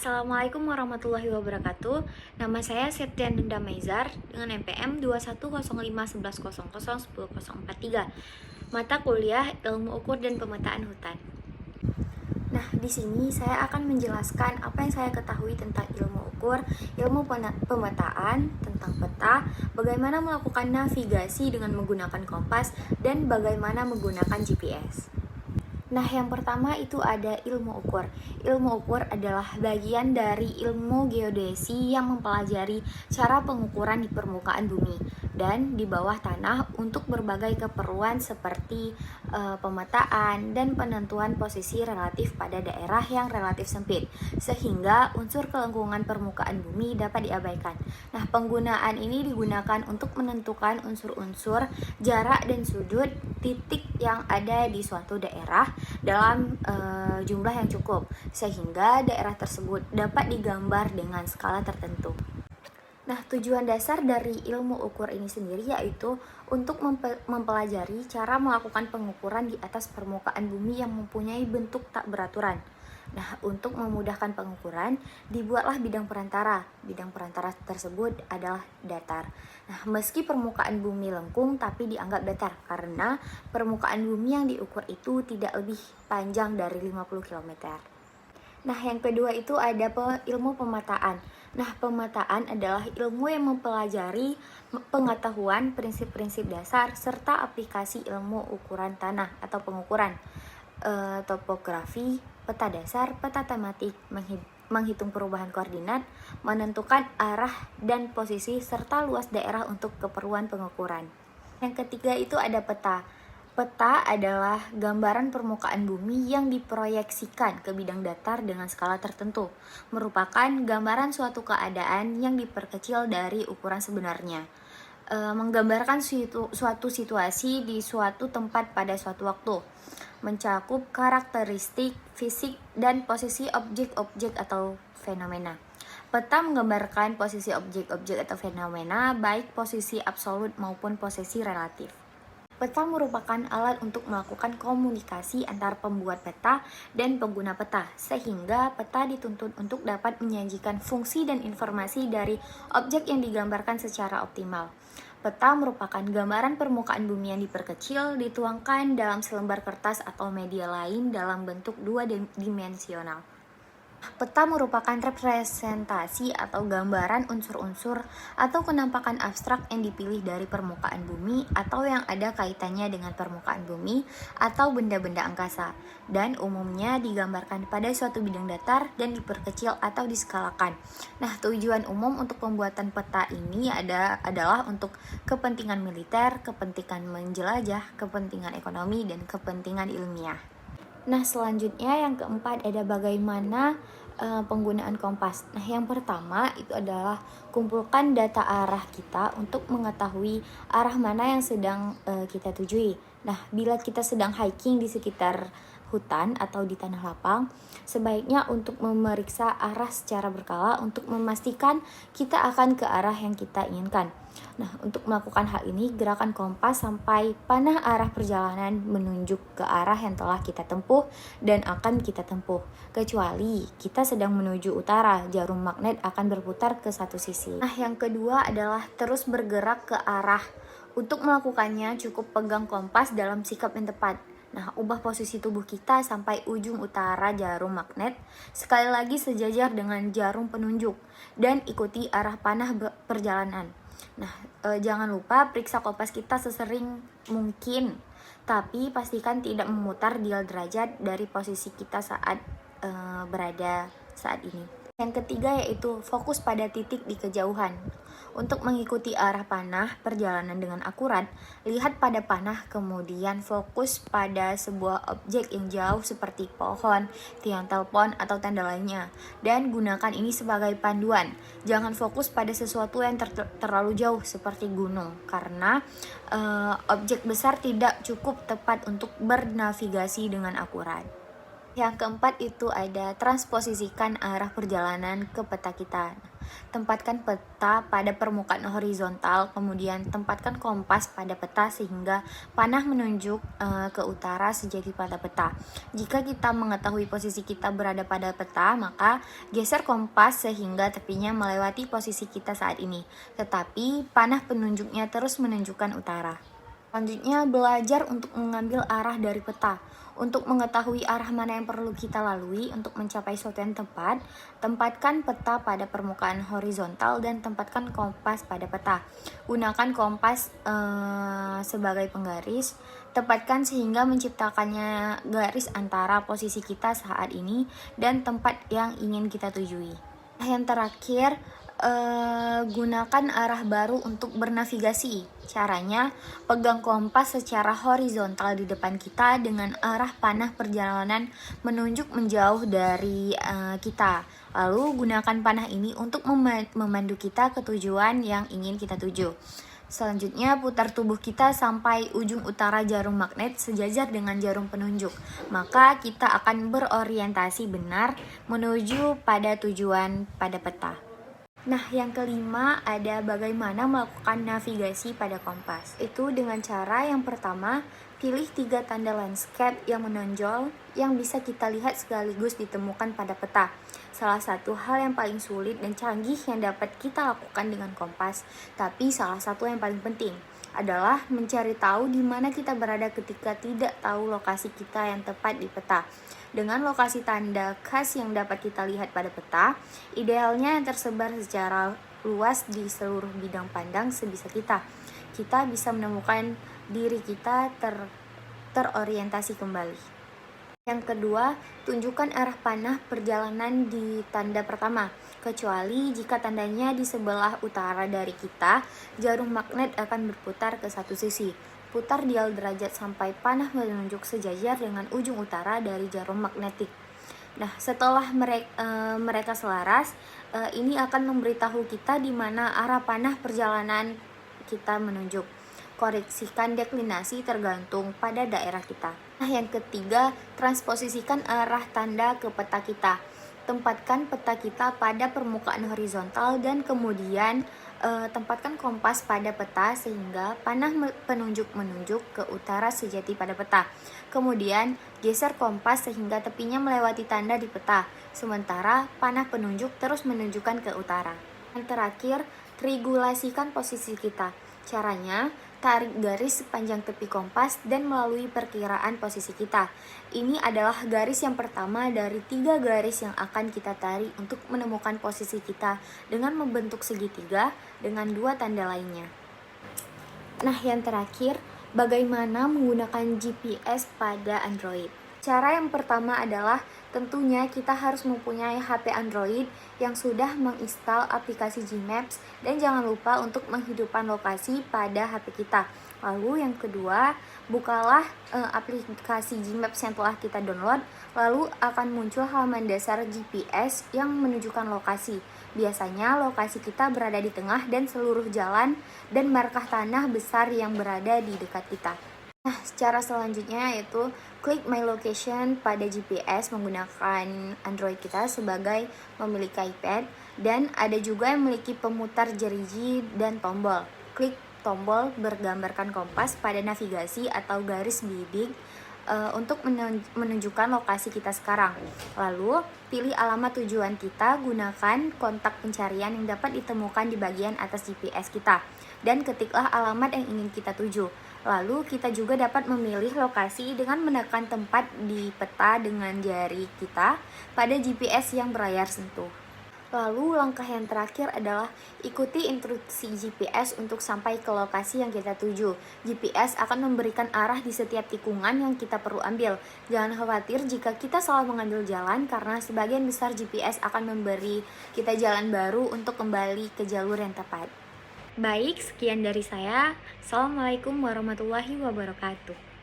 Assalamualaikum warahmatullahi wabarakatuh. Nama saya Septian Nenda Maizar dengan NPM 2105111001043. Mata kuliah Ilmu Ukur dan Pemetaan Hutan. Nah, di sini saya akan menjelaskan apa yang saya ketahui tentang ilmu ukur, ilmu pemetaan, tentang peta, bagaimana melakukan navigasi dengan menggunakan kompas, dan bagaimana menggunakan GPS. Nah, yang pertama itu ada ilmu ukur. Ilmu ukur adalah bagian dari ilmu geodesi yang mempelajari cara pengukuran di permukaan bumi dan di bawah tanah untuk berbagai keperluan seperti pemetaan dan penentuan posisi relatif pada daerah yang relatif sempit, sehingga unsur kelengkungan permukaan bumi dapat diabaikan. Nah, penggunaan ini digunakan untuk menentukan unsur-unsur, jarak dan sudut titik yang ada di suatu daerah dalam jumlah yang cukup, sehingga daerah tersebut dapat digambar dengan skala tertentu. Nah, tujuan dasar dari ilmu ukur ini sendiri yaitu untuk mempelajari cara melakukan pengukuran di atas permukaan bumi yang mempunyai bentuk tak beraturan. Nah, untuk memudahkan pengukuran, dibuatlah bidang perantara. Bidang perantara tersebut adalah datar. Nah, meski permukaan bumi lengkung tapi dianggap datar karena permukaan bumi yang diukur itu tidak lebih panjang dari 50 km. Nah, yang kedua itu ada ilmu pemetaan. Nah, pemetaan adalah ilmu yang mempelajari pengetahuan prinsip-prinsip dasar serta aplikasi ilmu ukuran tanah atau pengukuran, topografi, peta dasar, peta tematik, menghitung perubahan koordinat, menentukan arah dan posisi serta luas daerah untuk keperluan pengukuran. Yang ketiga itu ada peta. Peta adalah gambaran permukaan bumi yang diproyeksikan ke bidang datar dengan skala tertentu, merupakan gambaran suatu keadaan yang diperkecil dari ukuran sebenarnya. Menggambarkan suatu situasi di suatu tempat pada suatu waktu, mencakup karakteristik fisik dan posisi objek-objek atau fenomena. Peta menggambarkan posisi objek-objek atau fenomena, baik posisi absolut maupun posisi relatif. Peta merupakan alat untuk melakukan komunikasi antar pembuat peta dan pengguna peta, sehingga peta dituntut untuk dapat menyajikan fungsi dan informasi dari objek yang digambarkan secara optimal. Peta merupakan gambaran permukaan bumi yang diperkecil, dituangkan dalam selembar kertas atau media lain dalam bentuk dua dimensional. Peta merupakan representasi atau gambaran unsur-unsur atau penampakan abstrak yang dipilih dari permukaan bumi atau yang ada kaitannya dengan permukaan bumi atau benda-benda angkasa, dan umumnya digambarkan pada suatu bidang datar dan diperkecil atau diskalakan. Nah, tujuan umum untuk pembuatan peta ini adalah untuk kepentingan militer, kepentingan menjelajah, kepentingan ekonomi, dan kepentingan ilmiah. Nah, selanjutnya yang keempat ada bagaimana penggunaan kompas. Nah, yang pertama itu adalah kumpulkan data arah kita untuk mengetahui arah mana yang sedang kita tujui. Nah, bila kita sedang hiking di sekitar hutan atau di tanah lapang, sebaiknya untuk memeriksa arah secara berkala untuk memastikan kita akan ke arah yang kita inginkan. Nah, untuk melakukan hal ini, gerakan kompas sampai panah arah perjalanan menunjuk ke arah yang telah kita tempuh dan akan kita tempuh. Kecuali kita sedang menuju utara, jarum magnet akan berputar ke satu sisi. Nah, yang kedua adalah terus bergerak ke arah. Untuk melakukannya, cukup pegang kompas dalam sikap yang tepat. Nah, ubah posisi tubuh kita sampai ujung utara jarum magnet, sekali lagi sejajar dengan jarum penunjuk, dan ikuti arah panah perjalanan. Nah, jangan lupa periksa kompas kita sesering mungkin, tapi pastikan tidak memutar dial derajat dari posisi kita saat berada saat ini. Yang ketiga yaitu fokus pada titik di kejauhan. Untuk mengikuti arah panah perjalanan dengan akurat, lihat pada panah kemudian fokus pada sebuah objek yang jauh seperti pohon, tiang telepon, atau tanda lainnya, dan gunakan ini sebagai panduan. Jangan fokus pada sesuatu yang terlalu jauh seperti gunung, karena objek besar tidak cukup tepat untuk bernavigasi dengan akurat. Yang keempat itu ada transposisikan arah perjalanan ke peta kita. Tempatkan peta pada permukaan horizontal, kemudian tempatkan kompas pada peta sehingga panah menunjuk ke utara sejati pada peta. Jika kita mengetahui posisi kita berada pada peta, maka geser kompas sehingga tepinya melewati posisi kita saat ini. Tetapi panah penunjuknya terus menunjukkan utara. Selanjutnya, belajar untuk mengambil arah dari peta. Untuk mengetahui arah mana yang perlu kita lalui untuk mencapai suatu yang tepat, tempatkan peta pada permukaan horizontal dan tempatkan kompas pada peta. Gunakan kompas sebagai penggaris, tempatkan sehingga menciptakannya garis antara posisi kita saat ini dan tempat yang ingin kita tujui. Yang terakhir, gunakan arah baru untuk bernavigasi. Caranya, pegang kompas secara horizontal di depan kita dengan arah panah perjalanan menunjuk menjauh dari kita. Lalu gunakan panah ini untuk memandu kita ke tujuan yang ingin kita tuju. Selanjutnya, putar tubuh kita sampai ujung utara jarum magnet sejajar dengan jarum penunjuk. Maka kita akan berorientasi benar menuju pada tujuan pada peta. Nah, yang kelima ada bagaimana melakukan navigasi pada kompas. Itu dengan cara yang pertama, pilih 3 tanda landscape yang menonjol yang bisa kita lihat sekaligus ditemukan pada peta. Salah satu hal yang paling sulit dan canggih yang dapat kita lakukan dengan kompas, tapi salah satu yang paling penting adalah mencari tahu di mana kita berada ketika tidak tahu lokasi kita yang tepat di peta. Dengan lokasi tanda khas yang dapat kita lihat pada peta, idealnya yang tersebar secara luas di seluruh bidang pandang sebisa kita. Kita bisa menemukan diri kita terorientasi kembali. Yang kedua, tunjukkan arah panah perjalanan di tanda pertama. Kecuali jika tandanya di sebelah utara dari kita, jarum magnet akan berputar ke satu sisi. Putar dial derajat sampai panah menunjuk sejajar dengan ujung utara dari jarum magnetik. Nah, setelah mereka selaras, ini akan memberitahu kita di mana arah panah perjalanan kita menunjuk. Koreksikan deklinasi tergantung pada daerah kita. Nah, yang ketiga, transposisikan arah tanda ke peta kita. Tempatkan peta kita pada permukaan horizontal dan kemudian tempatkan kompas pada peta sehingga panah penunjuk menunjuk ke utara sejati pada peta. Kemudian geser kompas sehingga tepinya melewati tanda di peta, sementara panah penunjuk terus menunjukkan ke utara. Yang terakhir, triangulasikan posisi kita. Caranya, tarik garis sepanjang tepi kompas dan melalui perkiraan posisi kita. Ini adalah garis yang pertama dari 3 garis yang akan kita tarik untuk menemukan posisi kita dengan membentuk segitiga dengan 2 tanda lainnya. Nah, yang terakhir, bagaimana menggunakan GPS pada Android? Cara yang pertama adalah tentunya kita harus mempunyai HP Android yang sudah menginstal aplikasi Gmaps dan jangan lupa untuk menghidupkan lokasi pada HP kita. Lalu yang kedua, bukalah aplikasi Gmaps yang telah kita download, lalu akan muncul halaman dasar GPS yang menunjukkan lokasi. Biasanya lokasi kita berada di tengah dan seluruh jalan dan markah tanah besar yang berada di dekat kita. Nah, cara selanjutnya yaitu klik My Location pada GPS menggunakan Android kita sebagai memiliki iPad, dan ada juga yang memiliki pemutar jeriji dan tombol. Klik tombol bergambarkan kompas pada navigasi atau garis bidik untuk menunjukkan lokasi kita sekarang. Lalu, pilih alamat tujuan kita, gunakan kontak pencarian yang dapat ditemukan di bagian atas GPS kita, dan ketiklah alamat yang ingin kita tuju. Lalu kita juga dapat memilih lokasi dengan menekan tempat di peta dengan jari kita pada GPS yang berlayar sentuh. Lalu langkah yang terakhir adalah ikuti instruksi GPS untuk sampai ke lokasi yang kita tuju. GPS akan memberikan arah di setiap tikungan yang kita perlu ambil. Jangan khawatir jika kita salah mengambil jalan karena sebagian besar GPS akan memberi kita jalan baru untuk kembali ke jalur yang tepat. Baik, sekian dari saya. Assalamualaikum warahmatullahi wabarakatuh.